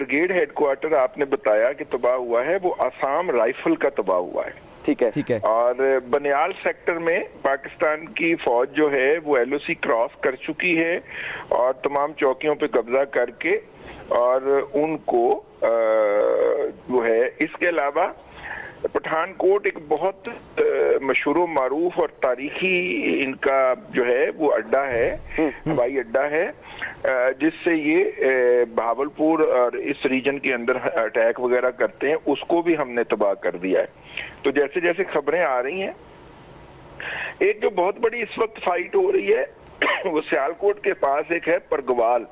Brigade headquarter आपने बताया कि तबाह हुआ है, वो आसाम राइफल का तबाह हुआ है। ठीक है। और बनियाल सेक्टर में पाकिस्तान की फौज जो है वो LOC क्रॉस कर चुकी है और तमाम चौकियों पे कब्जा करके और उनको वो है। इसके अलावा पठानकोट एक बहुत मशहूर मारूफ और तारीखी इनका जो है वो अड्डा है, हवाई अड्डा है, जिससे ये भावलपुर और इस रीजन के अंदर अटैक वगैरह करते हैं, उसको भी हमने तबाह कर दिया है। तो जैसे जैसे खबरें आ रही हैं, एक जो बहुत बड़ी इस वक्त फाइट हो रही है वो सियालकोट के पास एक है परगवाल,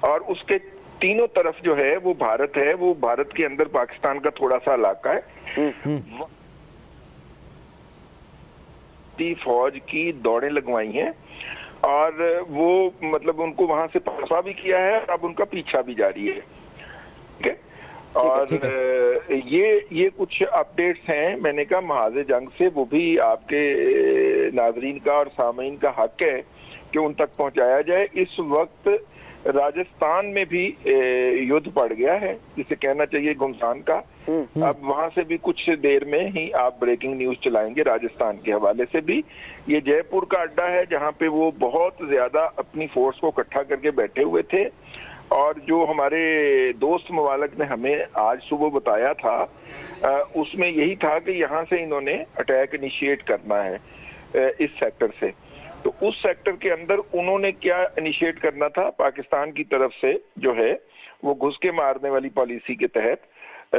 और उसके तीनों तरफ जो है वो भारत है, वो भारत के अंदर पाकिस्तान का थोड़ा सा इलाका है। फौज की दौड़ें लगवाई हैं और वो मतलब उनको वहां से फंसा भी किया है, अब उनका पीछा भी जारी है। ठीक है। और ये कुछ अपडेट्स हैं, मैंने कहा महाज़े जंग से, वो भी आपके नाजरीन का और सामीन का हक है कि उन तक पहुंचाया जाए। इस वक्त राजस्थान में भी युद्ध पड़ गया है, जिसे कहना चाहिए घुमसान का। अब वहां से भी कुछ देर में ही आप ब्रेकिंग न्यूज चलाएंगे राजस्थान के हवाले से भी। ये जयपुर का अड्डा है जहां पे वो बहुत ज्यादा अपनी फोर्स को इकट्ठा करके बैठे हुए थे, और जो हमारे दोस्त मवालक ने हमें आज सुबह बताया था उसमें यही था कि यहाँ से इन्होंने अटैक इनिशिएट करना है इस सेक्टर से। तो उस सेक्टर के अंदर उन्होंने क्या इनिशिएट करना था, पाकिस्तान की तरफ से जो है वो घुस के मारने वाली पॉलिसी के तहत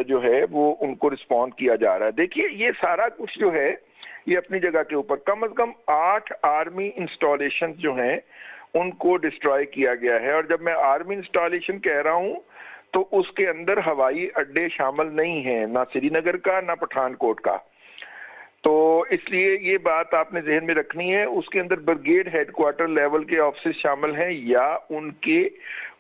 जो है वो उनको रिस्पॉन्ड किया जा रहा है। देखिए ये सारा कुछ जो है ये अपनी जगह के ऊपर, कम से कम 8 आर्मी इंस्टॉलेशन जो हैं उनको डिस्ट्रॉय किया गया है। और जब मैं आर्मी इंस्टॉलेशन कह रहा हूं तो उसके अंदर हवाई अड्डे शामिल नहीं है, ना श्रीनगर का ना पठानकोट का। तो इसलिए ये बात आपने जहन में रखनी है। उसके अंदर ब्रिगेड हेडक्वार्टर लेवल के ऑफिस शामिल हैं या उनके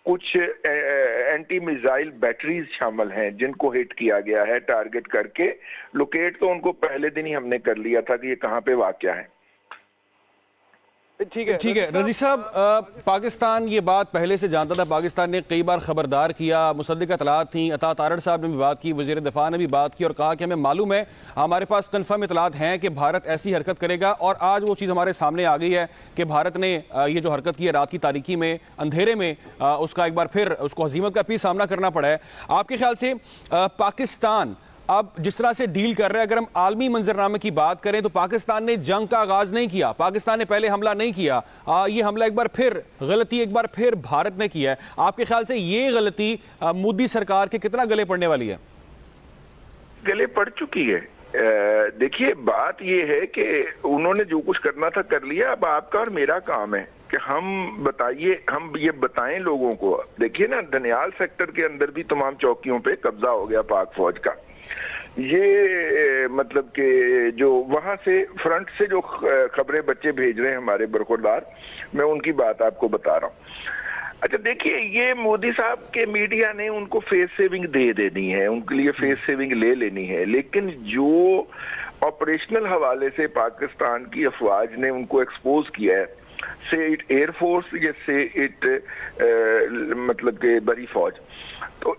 कुछ एंटी मिसाइल बैटरीज शामिल हैं जिनको हिट किया गया है टारगेट करके। लोकेट तो उनको पहले दिन ही हमने कर लिया था कि ये कहां पे वाक़या है। ठीक है रजी साहब, पाकिस्तान ये बात पहले से जानता था, पाकिस्तान ने कई बार खबरदार किया, मुसद्दिक़ इतलात थी, अता तारड़ साहब ने भी बात की, वज़ीर दिफा ने भी बात की और कहा कि हमें मालूम है, हमारे पास कन्फर्म इतलात हैं कि भारत ऐसी हरकत करेगा। और आज वो चीज़ हमारे सामने आ गई है कि भारत ने ये जो हरकत की है रात की तारीकी में, अंधेरे में, उसका एक बार फिर उसको हज़ीमत का भी सामना करना पड़ा है। आपके ख्याल से पाकिस्तान अब जिस तरह से डील कर रहे हैं, अगर हम आलमी मंजरनामे की बात करें तो पाकिस्तान ने जंग का आगाज नहीं किया, पाकिस्तान ने पहले हमला नहीं किया, ये हमला एक बार फिर गलती एक बार फिर भारत ने किया है। आपके ख्याल से ये गलती मोदी सरकार के कितना गले पड़ने वाली है? गले पड़ चुकी है। देखिए बात ये है कि उन्होंने जो कुछ करना था कर लिया, अब आपका और मेरा काम है कि हम ये बताएं लोगों को। देखिए ना, दनियाल सेक्टर के अंदर भी तमाम चौकियों पे कब्जा हो गया पाक फौज का। ये मतलब कि जो वहां से फ्रंट से जो खबरें बच्चे भेज रहे हैं हमारे बरखुरदार, मैं उनकी बात आपको बता रहा हूँ। अच्छा देखिए, ये मोदी साहब के मीडिया ने उनको फेस सेविंग दे देनी है, उनके लिए फेस सेविंग ले लेनी है, लेकिन जो ऑपरेशनल हवाले से पाकिस्तान की अफवाज ने उनको एक्सपोज किया है, से इट एयरफोर्स या से इट मतलब के बड़ी फौज, तो